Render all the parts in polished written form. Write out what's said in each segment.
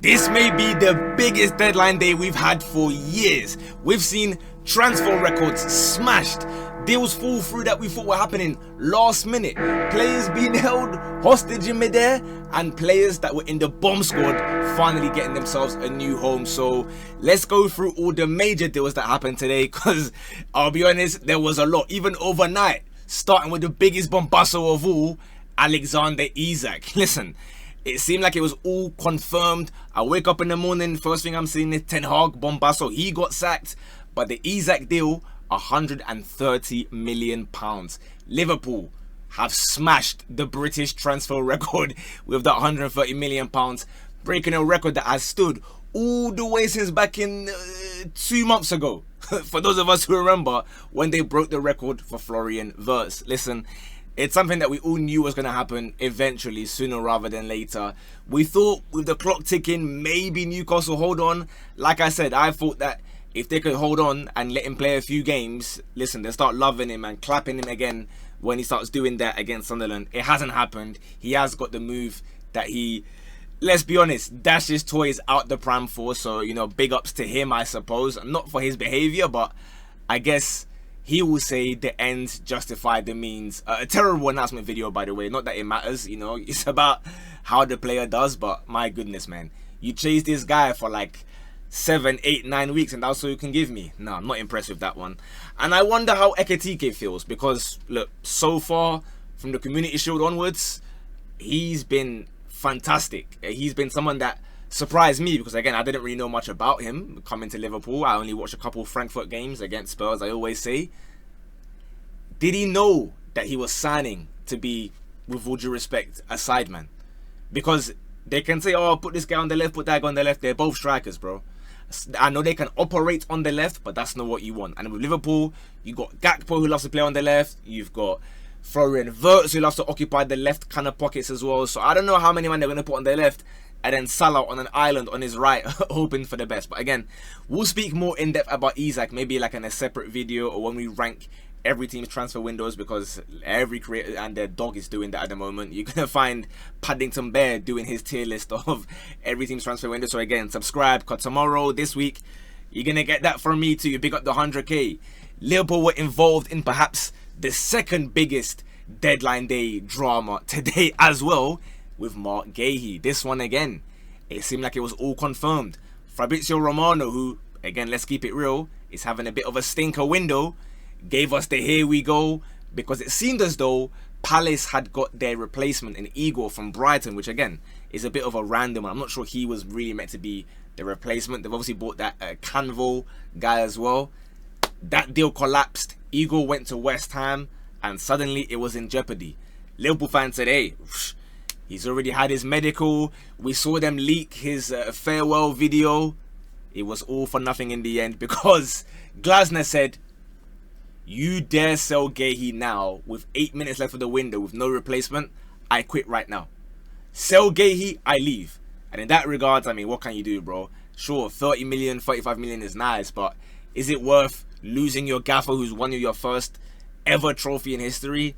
This may be the biggest deadline day we've had for years. We've seen transfer records smashed, deals fall through that we thought were happening last minute, players being held hostage in midair, and players that were in the bomb squad finally getting themselves a new home. So let's go through all the major deals that happened today, because I'll be honest, there was a lot, even overnight, starting with the biggest bombasso of all, Alexander Isak. Listen, it seemed like it was all confirmed. I wake up in the morning, first thing I'm seeing is Ten Hag bombasso. He got sacked, but the Isak deal, £130 million. Liverpool have smashed the British transfer record with that £130 million, breaking a record that has stood all the way since back in 2 months ago. For those of us who remember when they broke the record for Florian Wirtz. Listen, it's something that we all knew was going to happen eventually, sooner rather than later. We thought with the clock ticking, maybe Newcastle hold on. Like I said, I thought that if they could hold on and let him play a few games, listen, they start loving him and clapping him again when he starts doing that against Sunderland. It hasn't happened. He has got the move that he, let's be honest, dashed his toys out the pram for. So, you know, big ups to him, I suppose. Not for his behaviour, but I guess he will say the ends justify the means. A terrible announcement video, by the way. Not that it matters, you know. It's about how the player does, but my goodness, man. You chased this guy for like 7, 8, 9 weeks, and that's all you can give me. No, I'm not impressed with that one. And I wonder how Ekitike feels, because look, so far from the Community Shield onwards, he's been fantastic. He's been someone that surprised me, because again, I didn't really know much about him coming to Liverpool. I only watched a couple Frankfurt games against Spurs, I always say. Did he know that he was signing to be, with all due respect, a sideman? Because they can say, oh, put this guy on the left, put that guy on the left. They're both strikers, bro. I know they can operate on the left, but that's not what you want. And with Liverpool, you got Gakpo, who loves to play on the left. You've got Florian Wirtz, who loves to occupy the left kind of pockets as well. So I don't know how many men they're going to put on the left, and then Salah on an island on his right, hoping for the best. But again, we'll speak more in depth about Isak, maybe like in a separate video, or when we rank every team's transfer windows, because every creator and their dog is doing that at the moment. You're gonna find Paddington Bear doing his tier list of every team's transfer window. So again, subscribe, because tomorrow, this week, you're gonna get that from me too. You pick up the 100k. Liverpool were involved in perhaps the second biggest deadline day drama today as well, with Mark Gahey. This one again, it seemed like it was all confirmed. Fabrizio Romano, who again, let's keep it real, is having a bit of a stinker window, gave us the here we go, because it seemed as though Palace had got their replacement in Igor from Brighton, which again is a bit of a random one. I'm not sure he was really meant to be the replacement. They've obviously bought that Canvo guy as well. That deal collapsed. Igor went to West Ham, and suddenly it was in jeopardy. Liverpool fans said, hey, he's already had his medical. We saw them leak his farewell video. It was all for nothing in the end, because Glasner said, you dare sell Gahey now with 8 minutes left of the window with no replacement, I quit right now. Sell Gahey, I leave. And in that regards, I mean, what can you do, bro? Sure, 30 million, 35 million is nice, but is it worth losing your gaffer who's won you your first ever trophy in history?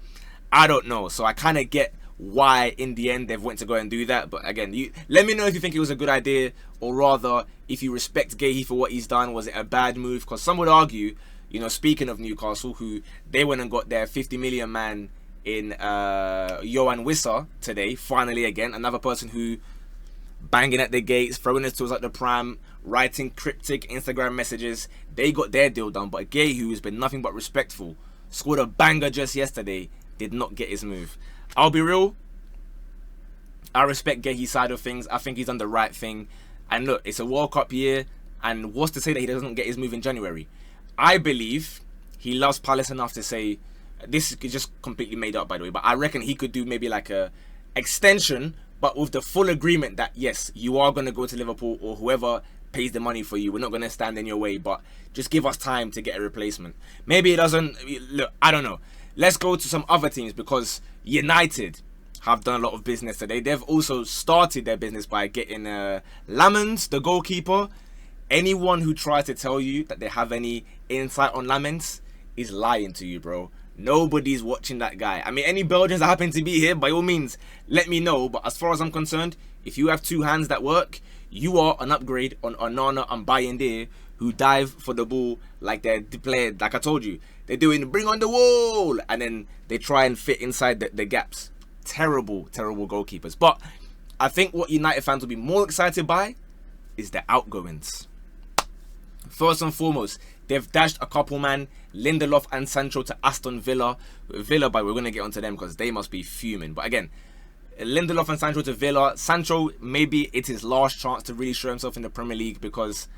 I don't know. So I kind of get why in the end they've went to go and do that. But again, let me know if you think it was a good idea, or rather, if you respect Gahey for what he's done. Was it a bad move? Because some would argue, you know, speaking of Newcastle, who they went and got their 50 million man in Johan Wissa today, finally again, another person who banging at the gates, throwing his tools at the pram, writing cryptic Instagram messages. They got their deal done, but Gahey, who has been nothing but respectful, scored a banger just yesterday, did not get his move. I'll be real, I respect Gahey's side of things. I think he's done the right thing. And look, it's a World Cup year, and what's to say that he doesn't get his move in January? I believe he loves Palace enough to say, this is just completely made up, by the way, but I reckon he could do maybe like a extension, but with the full agreement that yes, you are going to go to Liverpool, or whoever pays the money for you, we're not going to stand in your way, but just give us time to get a replacement. Maybe it doesn't, look, I don't know. Let's go to some other teams, because United have done a lot of business today. They've also started their business by getting Lamens, the goalkeeper. Anyone who tries to tell you that they have any insight on Lamens is lying to you, bro. Nobody's watching that guy. I mean, any Belgians that happen to be here, by all means, let me know. But as far as I'm concerned, if you have two hands that work, You are an upgrade on Onana and Bayende, who dive for the ball like they're played. Like I told you, they're doing bring on the wall, and then they try and fit inside the gaps. Terrible, terrible goalkeepers. But I think what United fans will be more excited by is the outgoings. First and foremost, they've dashed a couple, man. Lindelof and Sancho to Aston Villa. Villa, but we're going to get onto them because they must be fuming. But again, Lindelof and Sancho to Villa. Sancho, maybe it's his last chance to really show himself in the Premier League, because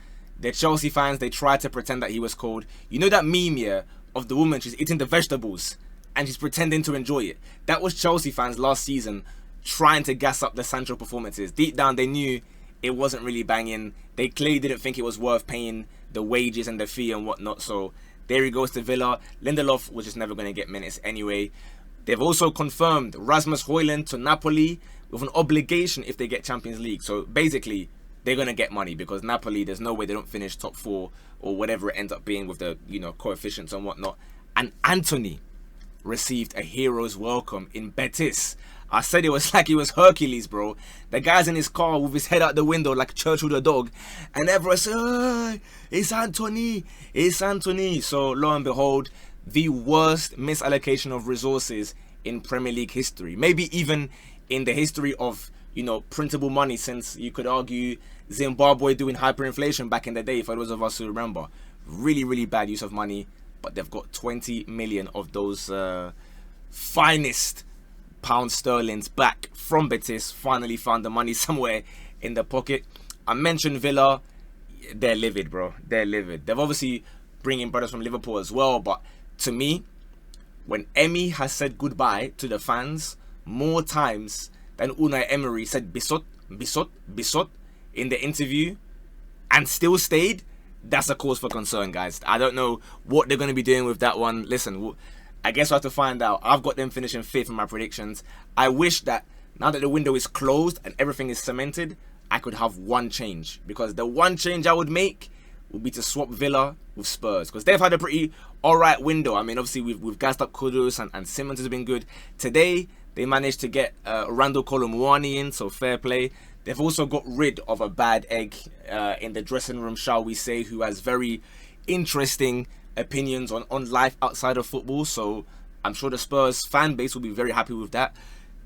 the Chelsea fans, they tried to pretend that he was cold. You know that meme, yeah, of the woman, she's eating the vegetables and she's pretending to enjoy it? That was Chelsea fans last season trying to gas up the Sancho performances. Deep down, they knew it wasn't really banging. They clearly didn't think it was worth paying the wages and the fee and whatnot. So there he goes to Villa. Lindelof was just never going to get minutes anyway. They've also confirmed Rasmus Højlund to Napoli with an obligation if they get Champions League. So basically, they're going to get money, because Napoli, there's no way they don't finish top 4 or whatever it ends up being with the, you know, coefficients and whatnot. And Anthony received a hero's welcome in Betis. I said it was like he was Hercules, bro. The guy's in his car with his head out the window like Churchill the dog, and everyone said, "Hey, it's Anthony, it's Anthony." So lo and behold, the worst misallocation of resources in Premier League history, maybe even in the history of, you know, printable money, since you could argue Zimbabwe doing hyperinflation back in the day, for those of us who remember. Really, really bad use of money. But they've got 20 million of those finest pound sterlings back from Betis. Finally found the money somewhere in the pocket. I mentioned Villa. They're livid, bro. They're livid. They've obviously bringing brothers from Liverpool as well. But to me, when Emi has said goodbye to the fans more times than Unai Emery said Bisot, Bisot, Bisot in the interview, and still stayed, that's a cause for concern, guys. I don't know what they're going to be doing with that one. Listen, I guess we'll have to find out. I've got them finishing 5th in my predictions. I wish that now that the window is closed and everything is cemented, I could have one change. Because the one change I would make would be to swap Villa with Spurs. Because they've had a pretty alright window. I mean, obviously, we've gassed up Kudus and Simmons has been good. Today, they managed to get Randall Colomwani in, so fair play. They've also got rid of a bad egg in the dressing room, shall we say, who has very interesting opinions on life outside of football. So I'm sure the Spurs fan base will be very happy with that.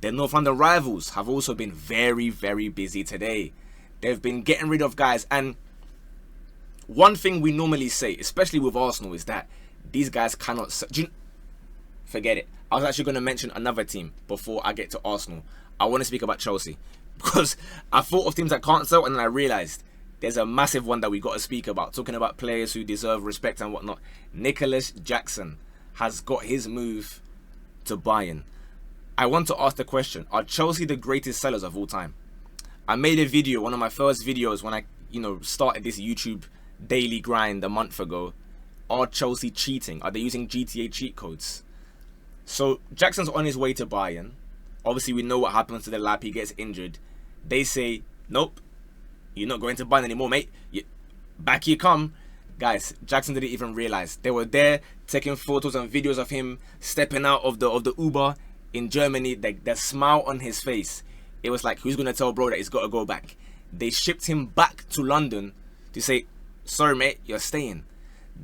Their North London rivals have also been very, very busy today. They've been getting rid of guys. And one thing we normally say, especially with Arsenal, is that these guys cannot... Forget it. I was actually going to mention another team before I get to Arsenal. I want to speak about Chelsea, because I thought of teams that can't sell, and then I realised there's a massive one that we got to speak about, talking about players who deserve respect and whatnot. Nicholas Jackson has got his move to Bayern. I want to ask the question, are Chelsea the greatest sellers of all time? I made a video, one of my first videos when I, started this YouTube daily grind a month ago. Are Chelsea cheating? Are they using GTA cheat codes? So Jackson's on his way to Bayern. Obviously, we know what happens to the lap. He gets injured. They say, nope, you're not going to Bayern anymore, mate. Back you come. Guys, Jackson didn't even realize. They were there taking photos and videos of him stepping out of the Uber in Germany. The smile on his face. It was like, who's going to tell bro that he's got to go back? They shipped him back to London to say, sorry, mate, you're staying.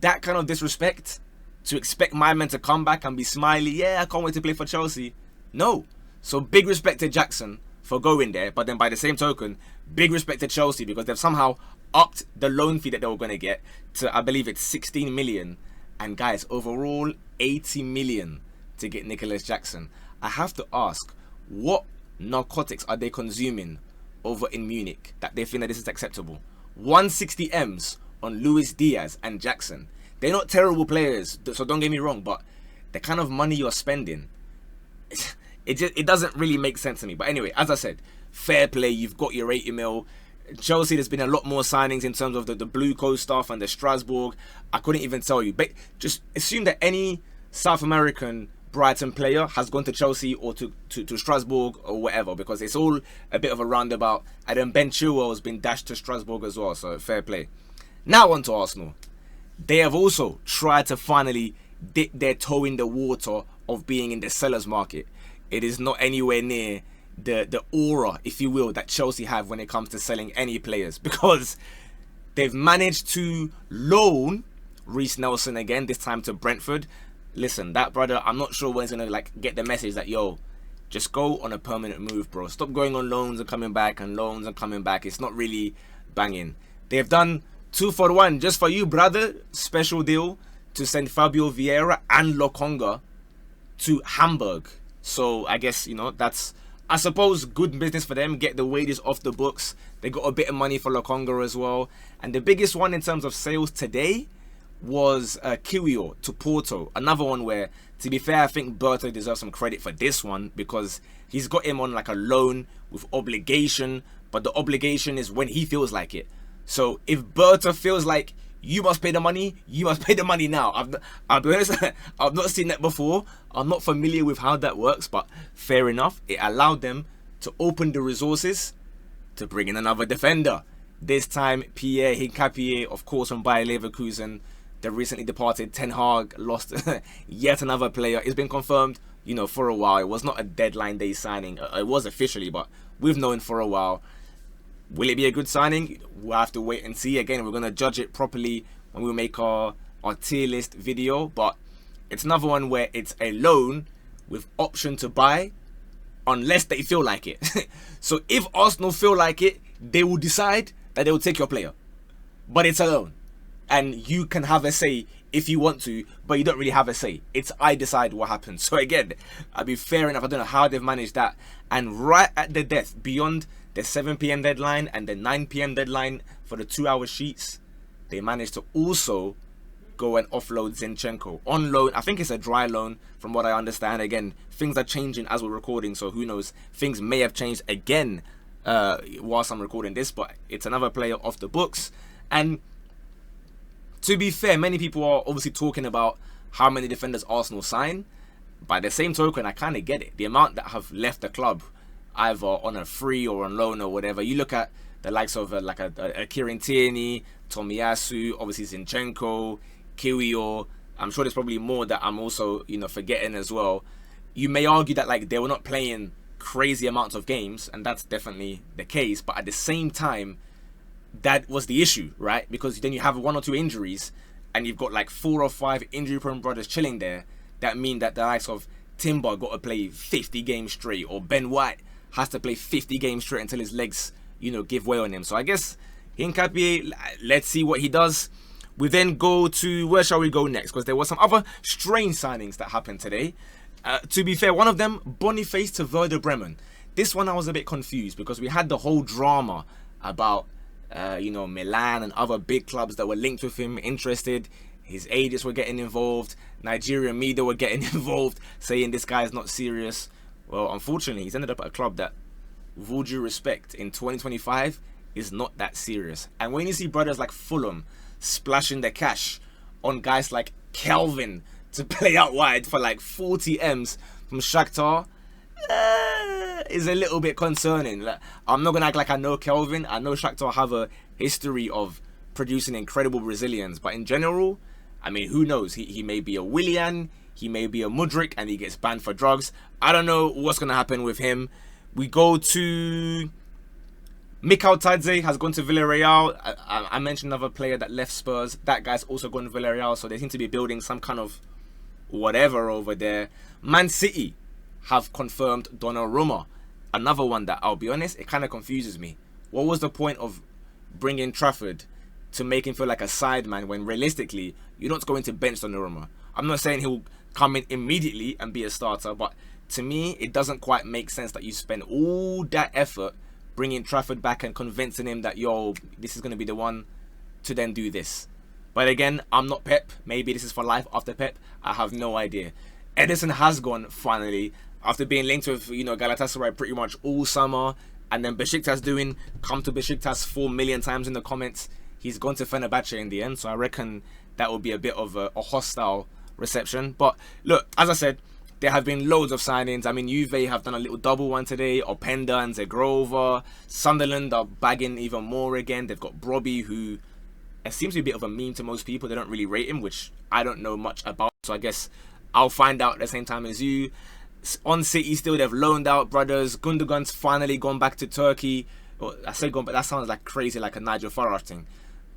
That kind of disrespect, to expect my man to come back and be smiley, yeah, I can't wait to play for Chelsea. No. So big respect to Jackson for going there, but then by the same token, big respect to Chelsea because they've somehow upped the loan fee that they were going to get to, I believe it's 16 million. And guys, overall 80 million to get Nicholas Jackson. I have to ask, what narcotics are they consuming over in Munich that they think that this is acceptable? 160 M's on Luis Diaz and Jackson. They're not terrible players, so don't get me wrong, but the kind of money you're spending, it doesn't really make sense to me. But anyway, as I said, fair play, you've got your 80 mil. Chelsea, there's been a lot more signings in terms of the Blue Coast stuff and the Strasbourg. I couldn't even tell you, but just assume that any South American Brighton player has gone to Chelsea or to Strasbourg or whatever, because it's all a bit of a roundabout. And then Ben Chilwell has been dashed to Strasbourg as well, so fair play. Now on to Arsenal. They have also tried to finally dip their toe in the water of being in the sellers market. It is not anywhere near the aura, if you will, that Chelsea have when it comes to selling any players, because they've managed to loan Reece Nelson again, this time to Brentford. Listen, that brother, I'm not sure when he's gonna like get the message that, yo, just go on a permanent move, bro. Stop going on loans and coming back and loans and coming back. It's not really banging. They've done 2 for 1 just for you, brother. Special deal to send Fabio Vieira and Lokonga to Hamburg. So I guess, you know, that's, I suppose, good business for them. Get the wages off the books. They got a bit of money for Lokonga as well. And the biggest one in terms of sales today was Kiwior to Porto. Another one where, to be fair, I think Berto deserves some credit for this one, because he's got him on like a loan with obligation, but the obligation is when he feels like it. So if Berto feels like you must pay the money, you must pay the money now. I'll be honest, I've not seen that before. I'm not familiar with how that works, but fair enough. It allowed them to open the resources to bring in another defender. This time, Pierre Hincapié, of course, from Bayer Leverkusen. The recently departed Ten Hag lost yet another player. It's been confirmed, you know, for a while. It was not a deadline day signing. It was officially, but we've known for a while. Will it be a good signing? We'll have to wait and see. Again, we're going to judge it properly when we make our tier list video. But it's another one where it's a loan with option to buy unless they feel like it. So if Arsenal feel like it, they will decide that they will take your player. But it's a loan. And you can have a say if you want to, but you don't really have a say. It's I decide what happens. So again, I'll be fair enough. I don't know how they've managed that. And right at the death, beyond the 7 p.m. deadline and the 9 p.m. deadline for the 2-hour sheets, they managed to also go and offload Zinchenko on loan. I think it's a dry loan from what I understand. Again, things are changing as we're recording, so who knows? Things may have changed again whilst I'm recording this, but it's another player off the books. And to be fair, many people are obviously talking about how many defenders Arsenal sign. By the same token, I kind of get it. The amount that have left the club, either on a free or on loan or whatever. You look at the likes of like a Kieran Tierney, Tomiyasu, obviously Zinchenko, Kiwior. I'm sure there's probably more that I'm also, you know, forgetting as well. You may argue that like they were not playing crazy amounts of games, and that's definitely the case. But at the same time, that was the issue, right? Because then you have 1 or 2 injuries, and you've got like 4 or 5 injury-prone brothers chilling there. That mean that the likes of Timber got to play 50 games straight, or Ben White has to play 50 games straight until his legs, you know, give way on him. So I guess Hincapié, let's see what he does. We then go to, where shall we go next? Because there were some other strange signings that happened today. To be fair, one of them, Boniface to Werder Bremen. This one I was a bit confused because we had the whole drama about you know, Milan and other big clubs that were linked with him, interested. His agents were getting involved. Nigerian media were getting involved, saying this guy is not serious. Well, unfortunately, he's ended up at a club that, with all due respect, in 2025 is not that serious. And when you see brothers like Fulham splashing their cash on guys like Kelvin to play out wide for like 40 M's from Shakhtar, is a little bit concerning. Like, I'm not gonna act like I know Kelvin. I know Shakhtar have a history of producing incredible Brazilians, but in general, I mean, who knows? He may be a Willian, he may be a Mudryk, and he gets banned for drugs. I don't know what's gonna happen with him. We go to Mikhail Tadze has gone to Villarreal. I mentioned another player that left Spurs. That guy's also gone to Villarreal, so they seem to be building some kind of whatever over there. Man City have confirmed Donnarumma. Another one that, I'll be honest, it kind of confuses me. What was the point of bringing Trafford to make him feel like a sideman when realistically you're not going to bench Donnarumma? I'm not saying he'll come in immediately and be a starter, but to me it doesn't quite make sense that you spend all that effort bringing Trafford back and convincing him that, yo, this is going to be the one to then do this. But again, I'm not Pep. Maybe this is for life after Pep. I have no idea. Ederson has gone finally, after being linked with, you know, Galatasaray pretty much all summer, and then Besiktas doing come to Besiktas 4 million times in the comments. He's gone to Fenerbahce in the end, so I reckon that will be a bit of a hostile reception. But look, as I said, there have been loads of signings. I mean, Juve have done a little double one today. Openda and Zegrova. Sunderland are bagging even more again. They've got Brobbey, who it seems to be a bit of a meme to most people. They don't really rate him, which I don't know much about. So I guess I'll find out at the same time as you. On City still, they've loaned out brothers. Gundogan's finally gone back to Turkey. Well, I say gone, but that sounds like crazy, like a Nigel Farage thing.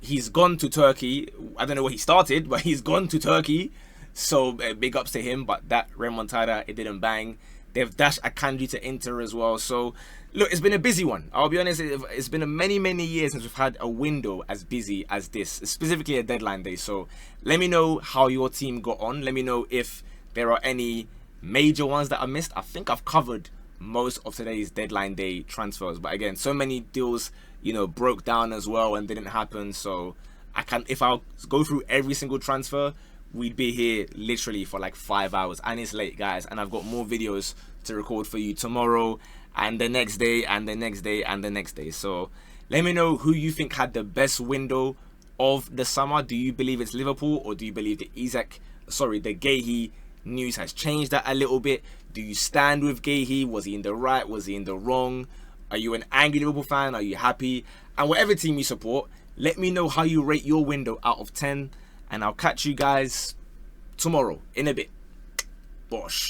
He's gone to Turkey. I don't know where he started, but he's gone to Turkey. So big ups to him. But that remontada, it didn't bang. They've dashed Akanji to Inter as well. So look, it's been a busy one. I'll be honest, it's been many years since we've had a window as busy as this, specifically a deadline day. So let me know how your team got on. Let me know if there are any major ones that I missed. I think I've covered most of today's deadline day transfers, but again, so many deals, you know, broke down as well and didn't happen. So I can, if I'll go through every single transfer, we'd be here literally for like 5 hours, and it's late, guys, and I've got more videos to record for you tomorrow and the next day and the next day and the next day. So let me know who you think had the best window of the summer. Do you believe it's Liverpool, or do you believe the Guéhi news has changed that a little bit? Do you stand with Guéhi? Was he in the right? Was he in the wrong? Are you an angry Liverpool fan? Are you happy? And whatever team you support, let me know how you rate your window out of 10, and I'll catch you guys tomorrow in a bit. Bosh.